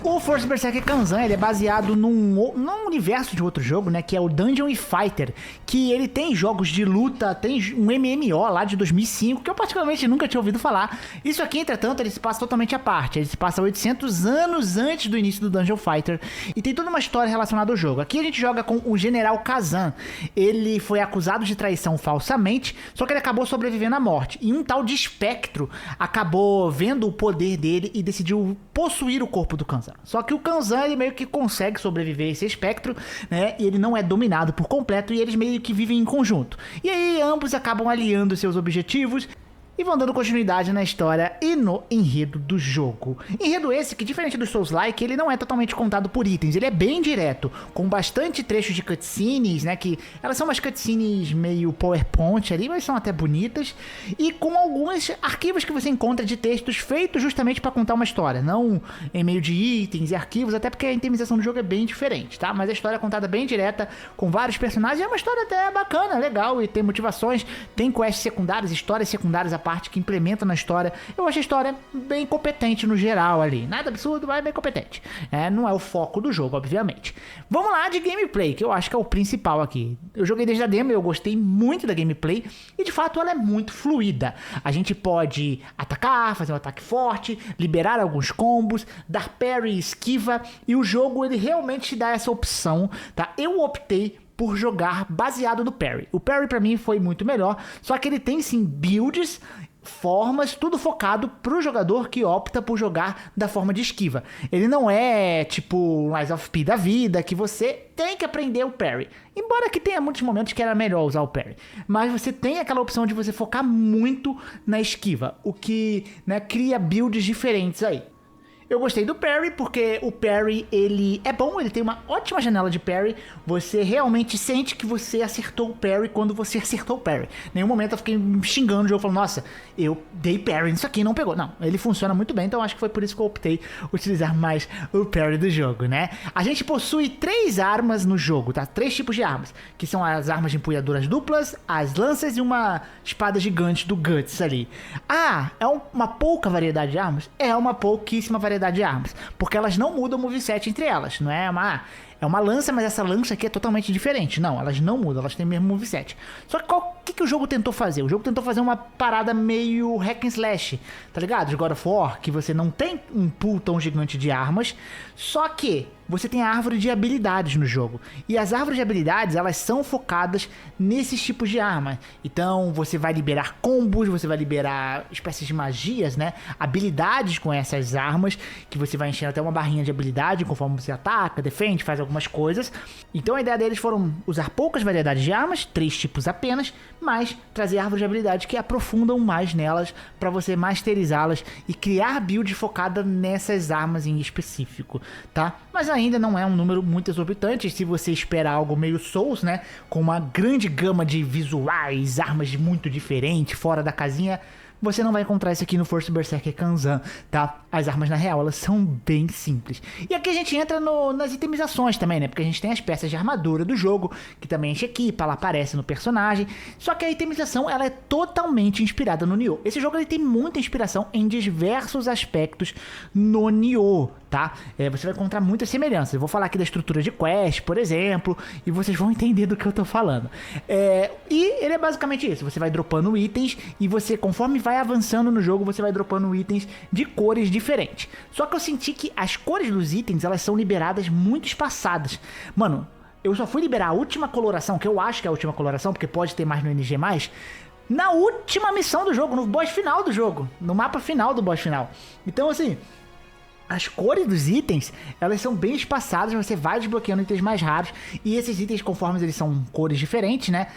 O First Berserker Kanzan, ele é baseado num universo de outro jogo, né, que é o Dungeon Fighter, que ele tem jogos de luta, tem um MMO lá de 2005, que eu particularmente nunca tinha ouvido falar. Isso aqui, entretanto, ele se passa totalmente à parte, ele se passa 800 anos antes do início do Dungeon Fighter, e tem toda uma história relacionada ao jogo. Aqui a gente joga com o General Kazan. Ele foi acusado de traição falsamente, só que ele acabou sobrevivendo à morte, e um tal de espectro acabou vendo o poder dele e decidiu possuir o corpo do Kanzan. Só que o Kanzan, ele meio que consegue sobreviver a esse espectro, né? E ele não é dominado por completo e eles meio que vivem em conjunto. E aí ambos acabam aliando seus objetivos e vão dando continuidade na história e no enredo do jogo. Enredo esse que, diferente do Souls-like, ele não é totalmente contado por itens, ele é bem direto, com bastante trechos de cutscenes, né, que elas são umas cutscenes meio PowerPoint ali, mas são até bonitas, e com alguns arquivos que você encontra de textos feitos justamente para contar uma história, não em meio de itens e arquivos, até porque a itemização do jogo é bem diferente, tá? Mas a história é contada bem direta, com vários personagens, é uma história até bacana, legal, e tem motivações, tem quests secundárias, histórias secundárias à parte que implementa na história. Eu acho a história bem competente no geral ali. Nada absurdo, mas bem competente. Não é o foco do jogo, obviamente. Vamos lá de gameplay, que eu acho que é o principal aqui. Eu joguei desde a demo, eu gostei muito da gameplay e de fato ela é muito fluida. A gente pode atacar, fazer um ataque forte, liberar alguns combos, dar parry, esquiva, e o jogo ele realmente te dá essa opção, tá? Eu optei por jogar baseado no parry. O parry pra mim foi muito melhor, só que ele tem sim builds, formas, tudo focado pro jogador que opta por jogar da forma de esquiva. Ele não é tipo Lies of P da vida, que você tem que aprender o parry. Embora que tenha muitos momentos que era melhor usar o parry. Mas você tem aquela opção de você focar muito na esquiva, o que, né, cria builds diferentes aí. Eu gostei do parry, porque o parry, ele é bom, ele tem uma ótima janela de parry. Você realmente sente que você acertou o parry quando você acertou o parry. Em nenhum momento eu fiquei me xingando o jogo, falando, nossa, eu dei parry nisso aqui e não pegou. Não, ele funciona muito bem, então acho que foi por isso que eu optei utilizar mais o parry do jogo, né? A gente possui 3 armas no jogo, tá? 3 tipos de armas, que são as armas de empunhaduras duplas, as lanças e uma espada gigante do Guts ali. Ah, é uma pouca variedade de armas? É uma pouquíssima variedade de armas, porque elas não mudam o moveset entre elas, não é uma lança, mas essa lança aqui é totalmente diferente. Não, elas não mudam, elas têm o mesmo moveset. Só que o que o jogo tentou fazer? O jogo tentou fazer uma parada meio hack and slash, tá ligado? De God of War, que você não tem um pool tão gigante de armas, só que você tem a árvore de habilidades no jogo. E as árvores de habilidades, elas são focadas nesses tipos de arma. Então, você vai liberar combos, você vai liberar espécies de magias, né? Habilidades com essas armas, que você vai enchendo até uma barrinha de habilidade conforme você ataca, defende, faz algumas coisas. Então, a ideia deles foram usar poucas variedades de armas, 3 tipos apenas, mas trazer árvores de habilidades que aprofundam mais nelas para você masterizá-las e criar build focada nessas armas em específico, tá? Mas ainda não é um número muito exorbitante se você espera algo meio Souls, né? Com uma grande gama de visuais, armas muito diferentes, fora da casinha. Você não vai encontrar isso aqui no First Berserker Kanzan, tá? As armas, na real, elas são bem simples. E aqui a gente entra nas itemizações também, né? Porque a gente tem as peças de armadura do jogo, que também a gente equipa, ela aparece no personagem. Só que a itemização, ela é totalmente inspirada no Nioh. Esse jogo, ele tem muita inspiração em diversos aspectos no Nioh, tá? Você vai encontrar muitas semelhanças. Eu vou falar aqui da estrutura de quest, por exemplo, e vocês vão entender do que eu tô falando. E ele é basicamente isso. Você vai dropando itens e você, conforme vai avançando no jogo, você vai dropando itens de cores diferentes. Só que eu senti que as cores dos itens, elas são liberadas muito espaçadas. Mano, eu só fui liberar a última coloração, que eu acho que é a última coloração, porque pode ter mais no NG+, na última missão do jogo, no boss final do jogo, no mapa final do boss final. Então, assim, as cores dos itens, elas são bem espaçadas, você vai desbloqueando itens mais raros, e esses itens, conforme eles são cores diferentes, né,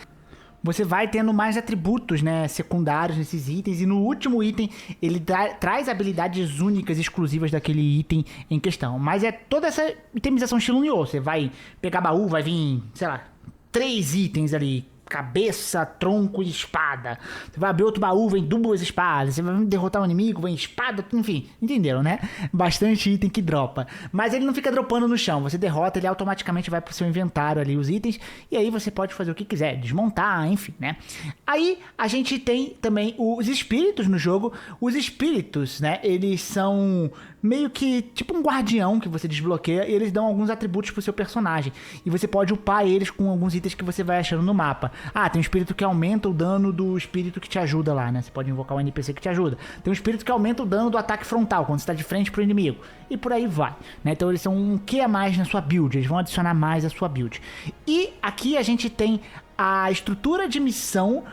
você vai tendo mais atributos, né, secundários nesses itens, e no último item ele traz habilidades únicas, exclusivas daquele item em questão. Mas é toda essa itemização estilo Nioh. Você vai pegar baú, vai vir, sei lá, 3 itens ali, cabeça, tronco e espada. Você vai abrir outro baú, vem 2 espadas. Você vai derrotar um inimigo, vem espada, enfim, entenderam, né? Bastante item que dropa. Mas ele não fica dropando no chão. Você derrota, ele automaticamente vai pro seu inventário ali, os itens, e aí você pode fazer o que quiser, desmontar, enfim, né? Aí a gente tem também os espíritos no jogo. Os espíritos, né, eles são meio que tipo um guardião que você desbloqueia, e eles dão alguns atributos pro seu personagem. E você pode upar eles com alguns itens que você vai achando no mapa. Ah, tem um espírito que aumenta o dano do espírito que te ajuda lá, né? Você pode invocar um NPC que te ajuda. Tem um espírito que aumenta o dano do ataque frontal, quando você tá de frente pro inimigo. E por aí vai, né? Então eles são um que a mais na sua build, eles vão adicionar mais à sua build. E aqui a gente tem a estrutura de missão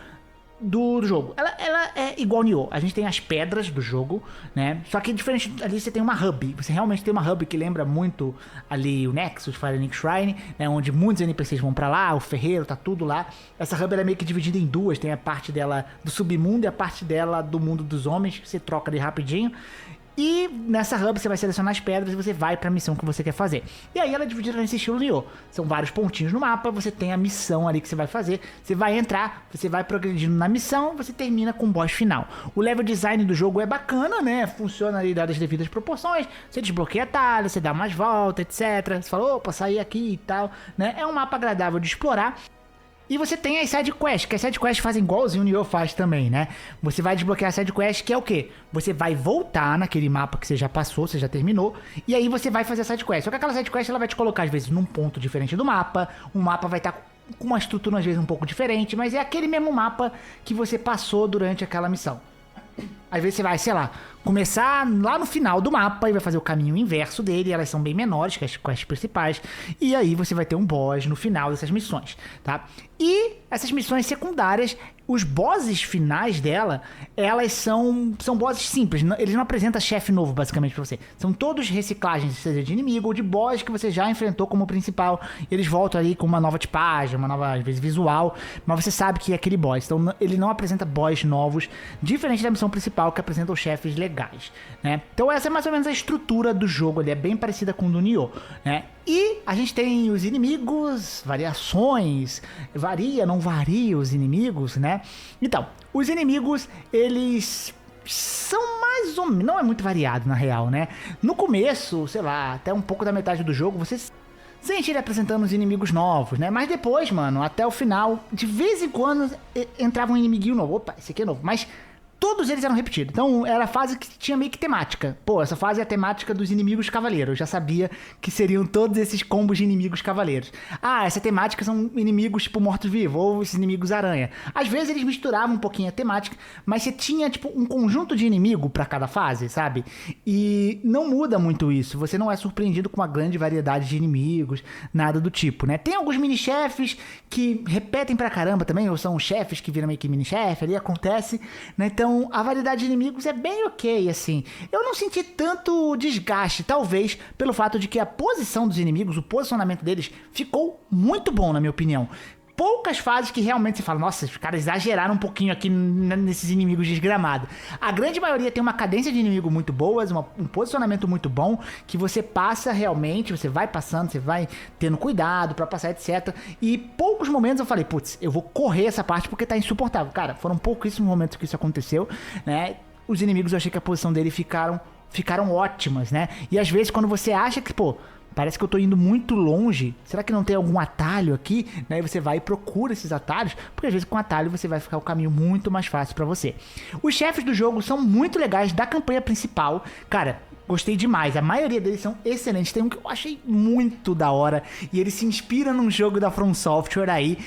do jogo. Ela é igual Nioh. A gente tem as pedras do jogo, né? Só que diferente ali você tem uma hub. Você realmente tem uma hub que lembra muito ali o Nexus, Firelink Shrine, né? Onde muitos NPCs vão pra lá, o ferreiro, tá tudo lá. Essa hub ela é meio que dividida em duas. Tem a parte dela do submundo e a parte dela do mundo dos homens, que você troca ali rapidinho. E nessa hub você vai selecionar as pedras e você vai pra missão que você quer fazer. E aí ela é dividida nesse estilo Nioh. São vários pontinhos no mapa, você tem a missão ali que você vai fazer. Você vai entrar, você vai progredindo na missão, você termina com o boss final. O level design do jogo é bacana, né? Funciona ali dadas as devidas proporções. Você desbloqueia atalhos, você dá mais volta, etc. Você fala, opa, saí aqui e tal, né? É um mapa agradável de explorar. E você tem as sidequests, que as sidequests fazem igualzinho o Nioh faz também, né? Você vai desbloquear a sidequest, que é o quê? Você vai voltar naquele mapa que você já passou, você já terminou, e aí você vai fazer a sidequest. Só que aquela sidequest, ela vai te colocar, às vezes, num ponto diferente do mapa, o mapa vai estar com uma estrutura, às vezes, um pouco diferente, mas é aquele mesmo mapa que você passou durante aquela missão. Às vezes você vai, sei lá, começar lá no final do mapa e vai fazer o caminho inverso dele, elas são bem menores que as quests principais, e aí você vai ter um boss no final dessas missões, tá? E essas missões secundárias, os bosses finais dela, elas são bosses simples, eles não apresentam chefe novo basicamente pra você, são todos reciclagens, seja de inimigo ou de boss que você já enfrentou como principal, e eles voltam ali com uma nova tipagem, uma nova, às vezes, visual, mas você sabe que é aquele boss, então ele não apresenta boss novos, diferente da missão principal que apresenta os chefes legais, né? Então essa é mais ou menos a estrutura do jogo, ele é bem parecida com o do Nioh, né? E a gente tem os inimigos, variações, varia, não varia os inimigos, né? Então, os inimigos, eles são mais ou menos, não é muito variado na real, né? No começo, sei lá, até um pouco da metade do jogo, você sente ele apresentando os inimigos novos, né? Mas depois, mano, até o final, de vez em quando entrava um inimiguinho novo. Opa, esse aqui é novo, mas todos eles eram repetidos. Então, era a fase que tinha meio que temática. Pô, essa fase é a temática dos inimigos cavaleiros. Eu já sabia que seriam todos esses combos de inimigos cavaleiros. Ah, essa temática são inimigos tipo mortos-vivos, ou esses inimigos aranha. Às vezes eles misturavam um pouquinho a temática, mas você tinha tipo um conjunto de inimigo pra cada fase, sabe? E não muda muito isso. Você não é surpreendido com uma grande variedade de inimigos, nada do tipo, né? Tem alguns mini-chefes que repetem pra caramba também, ou são chefes que viram meio que mini-chefe, ali acontece, né? Então, a variedade de inimigos é bem ok, assim. Eu não senti tanto desgaste, talvez pelo fato de que a posição dos inimigos, o posicionamento deles, ficou muito bom, na minha opinião. Poucas fases que realmente você fala, nossa, os caras exageraram um pouquinho aqui nesses inimigos desgramados. A grande maioria tem uma cadência de inimigo muito boa, um posicionamento muito bom, que você passa realmente, você vai passando, você vai tendo cuidado pra passar, etc. E poucos momentos eu falei, putz, eu vou correr essa parte porque tá insuportável. Cara, foram pouquíssimos momentos que isso aconteceu, né? Os inimigos, eu achei que a posição dele ficaram ótimas, né? E às vezes quando você acha que, pô, parece que eu tô indo muito longe, será que não tem algum atalho aqui? Aí você vai e procura esses atalhos, porque às vezes com atalho você vai ficar o caminho muito mais fácil pra você. Os chefes do jogo são muito legais, da campanha principal, cara, gostei demais, a maioria deles são excelentes. Tem um que eu achei muito da hora, e ele se inspira num jogo da From Software aí.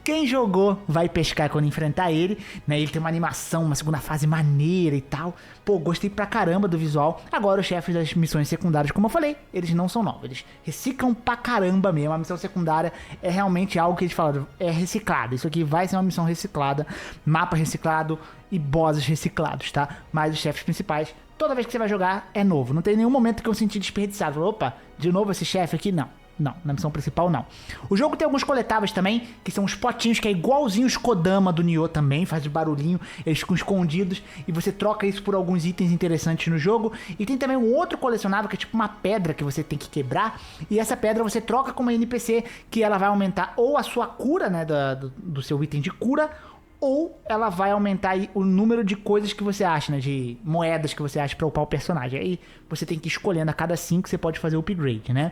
Quem jogou vai pescar quando enfrentar ele, né? Ele tem uma animação, uma segunda fase maneira e tal. Pô, gostei pra caramba do visual. Agora os chefes das missões secundárias, como eu falei, eles não são novos. Eles reciclam pra caramba mesmo. A missão secundária é realmente algo que eles falaram, é reciclado. Isso aqui vai ser uma missão reciclada, mapa reciclado e bosses reciclados, tá? Mas os chefes principais, toda vez que você vai jogar, é novo. Não tem nenhum momento que eu senti desperdiçado. Opa, de novo esse chefe aqui? Não. Não, na missão principal não. O jogo tem alguns coletáveis também, que são os potinhos, que é igualzinho os Kodama do Nioh também, faz barulhinho, eles ficam escondidos, e você troca isso por alguns itens interessantes no jogo. E tem também um outro colecionável, que é tipo uma pedra que você tem que quebrar, e essa pedra você troca com uma NPC, que ela vai aumentar ou a sua cura, né, do seu item de cura, ou ela vai aumentar aí o número de coisas que você acha, né, de moedas que você acha pra upar o personagem. Aí você tem que ir escolhendo a cada 5, você pode fazer o upgrade, né.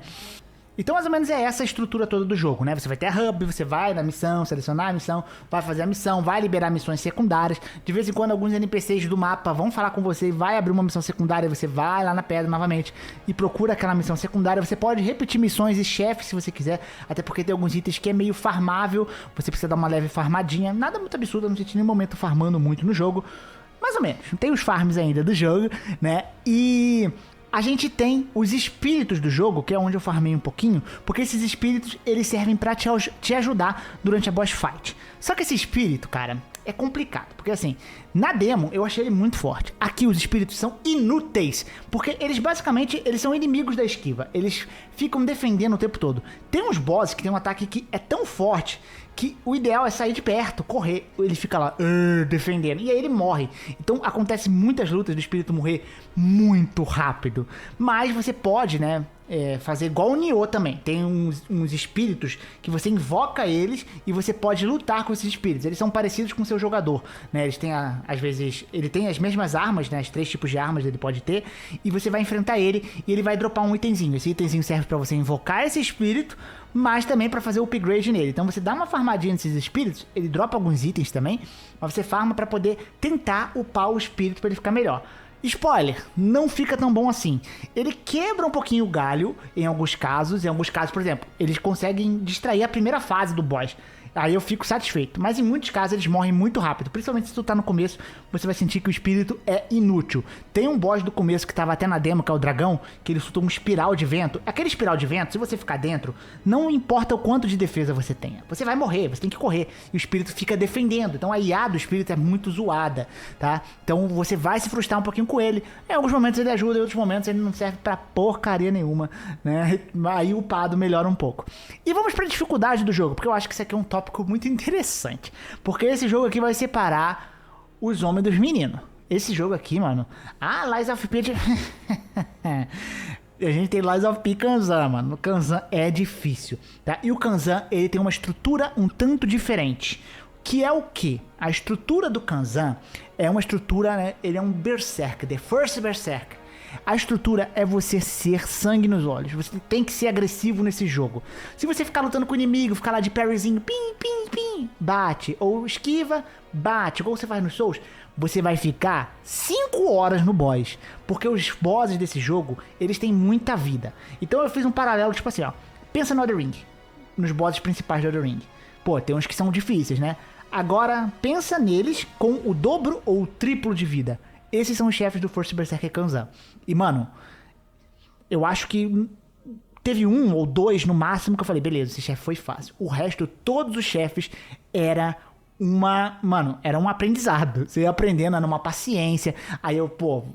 Então, mais ou menos, é essa a estrutura toda do jogo, né? Você vai ter a hub, você vai na missão, selecionar a missão, vai fazer a missão, vai liberar missões secundárias. De vez em quando, alguns NPCs do mapa vão falar com você e vai abrir uma missão secundária, você vai lá na pedra novamente e procura aquela missão secundária. Você pode repetir missões e chefes se você quiser, até porque tem alguns itens que é meio farmável, você precisa dar uma leve farmadinha. Nada muito absurdo, eu não senti nenhum momento farmando muito no jogo. Mais ou menos, tem os farms ainda do jogo, né? E a gente tem os espíritos do jogo, que é onde eu farmei um pouquinho, porque esses espíritos, eles servem pra te ajudar durante a boss fight. Só que esse espírito, cara, é complicado, porque assim, na demo eu achei ele muito forte. Aqui os espíritos são inúteis, porque eles basicamente, eles são inimigos da esquiva, eles ficam defendendo o tempo todo. Tem uns bosses que tem um ataque que é tão forte que o ideal é sair de perto, correr. Ele fica lá defendendo, e aí ele morre. Então acontece muitas lutas do espírito morrer muito rápido. Mas você pode, né, fazer igual o Nioh também. Tem uns espíritos que você invoca eles e você pode lutar com esses espíritos. Eles são parecidos com o seu jogador, né? Eles têm, às vezes, ele tem as mesmas armas, né? As 3 tipos de armas ele pode ter. E você vai enfrentar ele e ele vai dropar um itemzinho. Esse itemzinho serve pra você invocar esse espírito, mas também para fazer o upgrade nele. Então você dá uma farmadinha nesses espíritos, ele dropa alguns itens também, mas você farma para poder tentar upar o espírito para ele ficar melhor. Spoiler, não fica tão bom assim. Ele quebra um pouquinho o galho em alguns casos, por exemplo, eles conseguem distrair a primeira fase do boss. Aí eu fico satisfeito. Mas em muitos casos eles morrem muito rápido. Principalmente se tu tá no começo, você vai sentir que o espírito é inútil. Tem um boss do começo que tava até na demo, que é o dragão, que ele soltou um espiral de vento. Aquele espiral de vento, se você ficar dentro, não importa o quanto de defesa você tenha. Você vai morrer, você tem que correr. E o espírito fica defendendo. Então a IA do espírito é muito zoada, tá? Então você vai se frustrar um pouquinho com ele. Em alguns momentos ele ajuda, em outros momentos ele não serve pra porcaria nenhuma, né? Aí o upado melhora um pouco. E vamos pra dificuldade do jogo, porque eu acho que isso aqui é um tópico muito interessante, porque esse jogo aqui vai separar os homens dos meninos. Esse jogo aqui, mano, Lies of P a gente tem Lies of P Kanzan, mano. O Kanzan é difícil, tá? E o Kanzan, ele tem uma estrutura um tanto diferente, que é o que? A estrutura do Kanzan é uma estrutura, né? Ele é um Berserk, The First Berserk. A estrutura é você ser sangue nos olhos. Você tem que ser agressivo nesse jogo. Se você ficar lutando com o inimigo, ficar lá de parryzinho, pim, pim, pim, bate. Ou esquiva, bate. Igual você faz nos Souls, você vai ficar 5 horas no boss. Porque os bosses desse jogo, eles têm muita vida. Então eu fiz um paralelo, tipo assim, ó. Pensa no Elden Ring. Nos bosses principais do Elden Ring. Pô, tem uns que são difíceis, né? Agora, pensa neles com o dobro ou o triplo de vida. Esses são os chefes do First Berserker Kanzan. E, mano, eu acho que teve 1 ou 2 no máximo que eu falei, beleza, esse chefe foi fácil. O resto, todos os chefes, era um aprendizado. Você ia aprendendo numa paciência. Aí eu,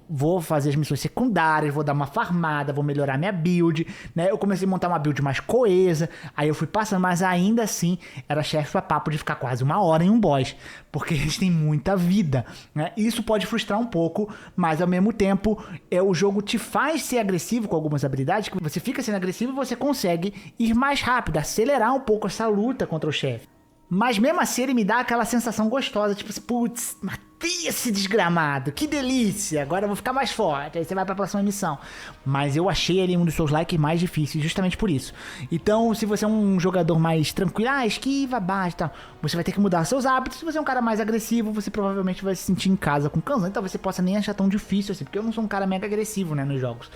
vou fazer as missões secundárias, vou dar uma farmada, vou melhorar minha build, né? Eu comecei a montar uma build mais coesa. Aí eu fui passando, mas ainda assim, era chefe pra papo de ficar quase 1 hora em um boss. Porque eles têm muita vida, né? Isso pode frustrar um pouco, mas ao mesmo tempo, o jogo te faz ser agressivo com algumas habilidades, que você fica sendo agressivo e você consegue ir mais rápido, acelerar um pouco essa luta contra o chefe. Mas mesmo assim ele me dá aquela sensação gostosa, tipo assim, putz, matei esse desgramado, que delícia, agora eu vou ficar mais forte, aí você vai pra próxima missão. Mas eu achei ele um dos seus likes mais difíceis, justamente por isso. Então, se você é um jogador mais tranquilo, esquiva, bate e tal, você vai ter que mudar seus hábitos. Se você é um cara mais agressivo, você provavelmente vai se sentir em casa com Kanzan, então você possa nem achar tão difícil assim, porque eu não sou um cara mega agressivo, né, nos jogos.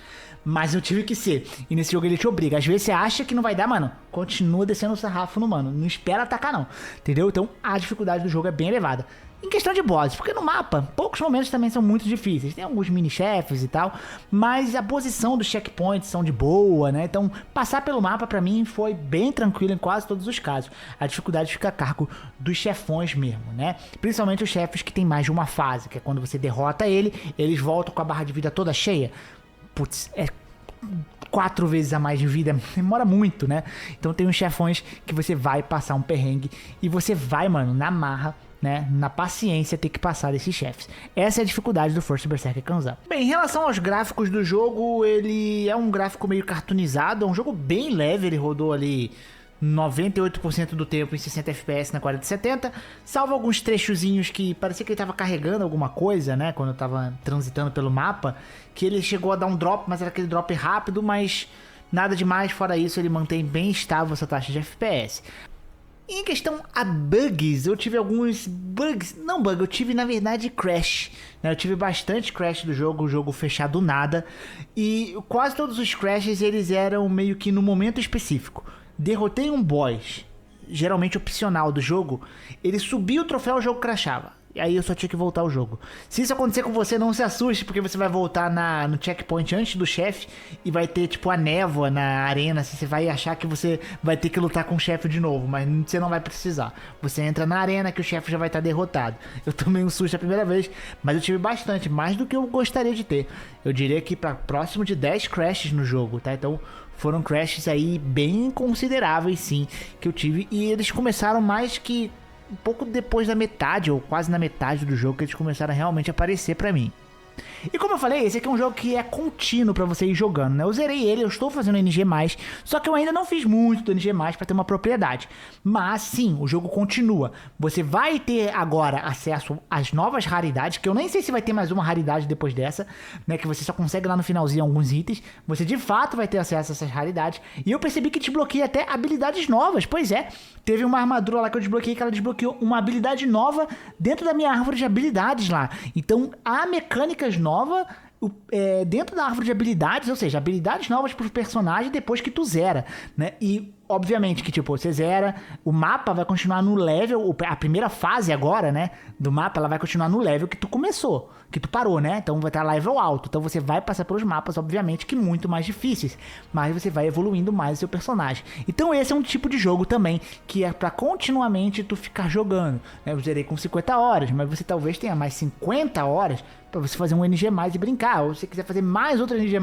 Mas eu tive que ser. E nesse jogo ele te obriga. Às vezes você acha que não vai dar, mano. Continua descendo o sarrafo no mano. Não espera atacar, não. Entendeu? Então a dificuldade do jogo é bem elevada. Em questão de bosses, porque no mapa, poucos momentos também são muito difíceis. Tem alguns mini-chefes e tal. Mas a posição dos checkpoints são de boa, né? Então passar pelo mapa pra mim foi bem tranquilo em quase todos os casos. A dificuldade fica a cargo dos chefões mesmo, né? Principalmente os chefes que tem mais de uma fase. Que é quando você derrota ele, eles voltam com a barra de vida toda cheia. Putz, é 4 vezes a mais de vida, demora muito, né? Então tem uns chefões que você vai passar um perrengue e você vai, mano, na marra, né? Na paciência ter que passar desses chefes. Essa é a dificuldade do First Berserker Kanzan. Bem, em relação aos gráficos do jogo, ele é um gráfico meio cartoonizado, é um jogo bem leve, ele rodou ali 98% do tempo em 60 FPS na 4070, salvo alguns trechozinhos que parecia que ele tava carregando alguma coisa, né, quando eu tava transitando pelo mapa, que ele chegou a dar um drop, mas era aquele drop rápido, mas Nada demais, fora isso ele mantém bem estável essa taxa de FPS. Em questão a bugs, eu tive alguns bugs, não bug, eu tive na verdade crash, né? Eu tive bastante crash do jogo, o jogo fechado do nada, e quase todos os crashes eles eram meio que no momento específico. Derrotei um boss, geralmente opcional do jogo, ele subia o troféu, o jogo crashava. E aí eu só tinha que voltar ao jogo. Se isso acontecer com você, não se assuste, porque você vai voltar no checkpoint antes do chefe e vai ter tipo a névoa na arena, assim, você vai achar que você vai ter que lutar com o chefe de novo, mas você não vai precisar. Você entra na arena que o chefe já vai estar derrotado. Eu tomei um susto a primeira vez, mas eu tive bastante, mais do que eu gostaria de ter. Eu diria que para próximo de 10 crashes no jogo, tá? Então foram crashes aí bem consideráveis, sim, que eu tive. E eles começaram mais que um pouco depois da metade, ou quase na metade do jogo, que eles começaram a realmente aparecer pra mim. E como eu falei, esse aqui é um jogo que é contínuo pra você ir jogando, né? Eu zerei ele, eu estou fazendo NG+, só que eu ainda não fiz muito do NG+, pra ter uma propriedade. Mas sim, o jogo continua. Você vai ter agora acesso às novas raridades, que eu nem sei se vai ter mais uma raridade depois dessa, né? Que você só consegue lá no finalzinho alguns itens. Você de fato vai ter acesso a essas raridades. E eu percebi que desbloqueia até habilidades novas. Pois é, teve uma armadura lá que eu desbloqueei, que ela desbloqueou uma habilidade nova dentro da minha árvore de habilidades lá. Então, há mecânicas novas dentro da árvore de habilidades, ou seja, habilidades novas pro personagem depois que tu zera, né? E obviamente que, tipo, você zera, o mapa vai continuar no level, a primeira fase agora, né, do mapa, ela vai continuar no level que tu começou, que tu parou, né? Então vai estar level alto, então você vai passar pelos mapas, obviamente, que muito mais difíceis, mas você vai evoluindo mais o seu personagem. Então esse é um tipo de jogo também, que é pra continuamente tu ficar jogando, né? Eu zerei com 50 horas, mas você talvez tenha mais 50 horas pra você fazer um NG+, e brincar, ou se você quiser fazer mais outro NG+,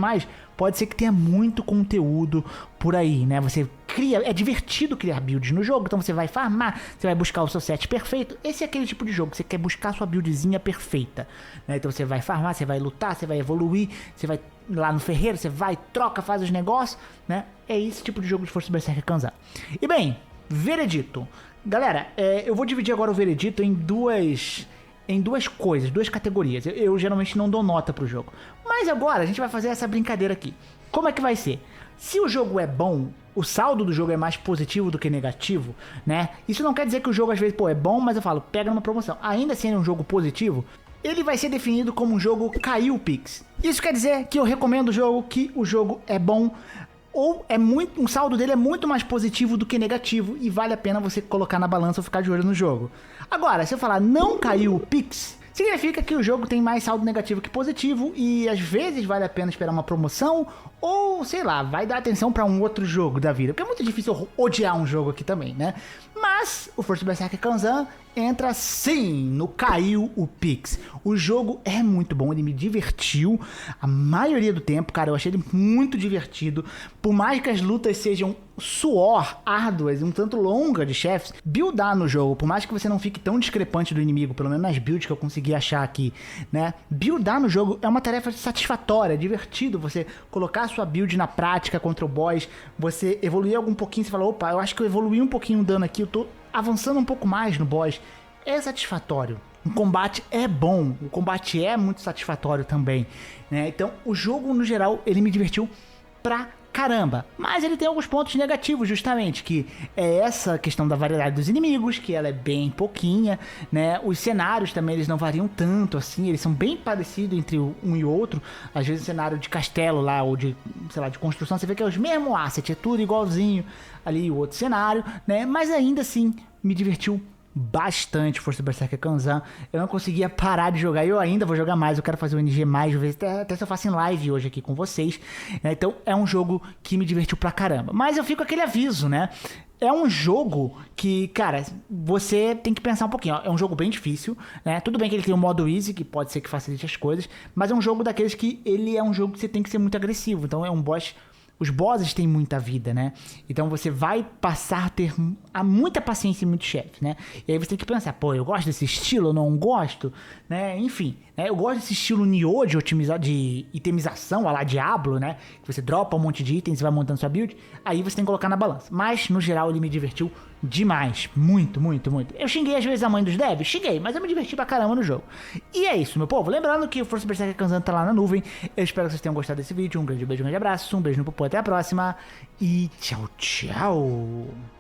pode ser que tenha muito conteúdo por aí, né? Você cria, é divertido criar builds no jogo, então você vai farmar, você vai buscar o seu set perfeito. Esse é aquele tipo de jogo que você quer buscar a sua buildzinha perfeita, né? Então você vai farmar, você vai lutar, você vai evoluir, você vai lá no ferreiro, você vai, troca, faz os negócios, né? É esse tipo de jogo de Força Berserker Kanzan. E bem, veredito. Galera, eu vou dividir agora o veredito em duas coisas, duas categorias. Eu geralmente não dou nota pro jogo. Mas agora a gente vai fazer essa brincadeira aqui. Como é que vai ser? Se o jogo é bom, o saldo do jogo é mais positivo do que negativo, né? Isso não quer dizer que o jogo às vezes, é bom, mas eu falo, pega numa promoção. Ainda sendo um jogo positivo, ele vai ser definido como um jogo caiu o Pix. Isso quer dizer que eu recomendo o jogo, que o jogo é bom, ou um saldo dele é muito mais positivo do que negativo e vale a pena você colocar na balança ou ficar de olho no jogo. Agora, se eu falar não caiu o Pix, significa que o jogo tem mais saldo negativo que positivo e às vezes vale a pena esperar uma promoção ou, sei lá, vai dar atenção pra um outro jogo da vida, porque é muito difícil odiar um jogo aqui também, né? Mas o Força Berserker Kanzan entra sim no caiu o Pix. O jogo é muito bom, ele me divertiu a maioria do tempo, cara, eu achei ele muito divertido. Por mais que as lutas sejam suor, árduas e um tanto longa de chefes, buildar no jogo, por mais que você não fique tão discrepante do inimigo, pelo menos nas builds que eu consegui achar aqui, né? Buildar no jogo é uma tarefa satisfatória, é divertido você colocar a sua build na prática contra o boss, você evoluir algum pouquinho, você fala, opa, eu acho que eu evoluí um pouquinho o dano aqui, eu tô avançando um pouco mais no boss. É satisfatório. O combate é bom, o combate é muito satisfatório também, né? Então, o jogo, no geral, ele me divertiu pra caramba. Mas ele tem alguns pontos negativos, justamente, que é essa questão da variedade dos inimigos, que ela é bem pouquinha, né? Os cenários também, eles não variam tanto, assim, eles são bem parecidos entre um e outro. Às vezes o cenário de castelo lá, ou de, sei lá, de construção, você vê que é os mesmos assets, é tudo igualzinho ali o outro cenário, né? Mas ainda assim, me divertiu bastante Força Berserker Kanzan. Eu não conseguia parar de jogar, eu ainda vou jogar mais, eu quero fazer o NG+, ver até se eu faço em live hoje aqui com vocês, né? Então é um jogo que me divertiu pra caramba, mas eu fico com aquele aviso, né? É um jogo que, cara, você tem que pensar um pouquinho, ó. É um jogo bem difícil, né? Tudo bem que ele tem um modo easy, que pode ser que facilite as coisas, mas é um jogo daqueles que ele é um jogo que você tem que ser muito agressivo, então é um boss. Os bosses têm muita vida, né? Então você vai passar a ter muita paciência em muitos chefes, né? E aí você tem que pensar, pô, eu gosto desse estilo, eu não gosto, né? Enfim, Eu gosto desse estilo Nioh de itemização, a lá Diablo, né? Que você dropa um monte de itens e vai montando sua build. Aí você tem que colocar na balança. Mas, no geral, ele me divertiu demais. Muito, muito, muito. Eu xinguei às vezes a mãe dos devs? Xinguei, mas eu me diverti pra caramba no jogo. E é isso, meu povo. Lembrando que o Força Berserker Kanzan tá lá na nuvem. Eu espero que vocês tenham gostado desse vídeo. Um grande beijo, um grande abraço. Um beijo no popô, até a próxima. E tchau, tchau.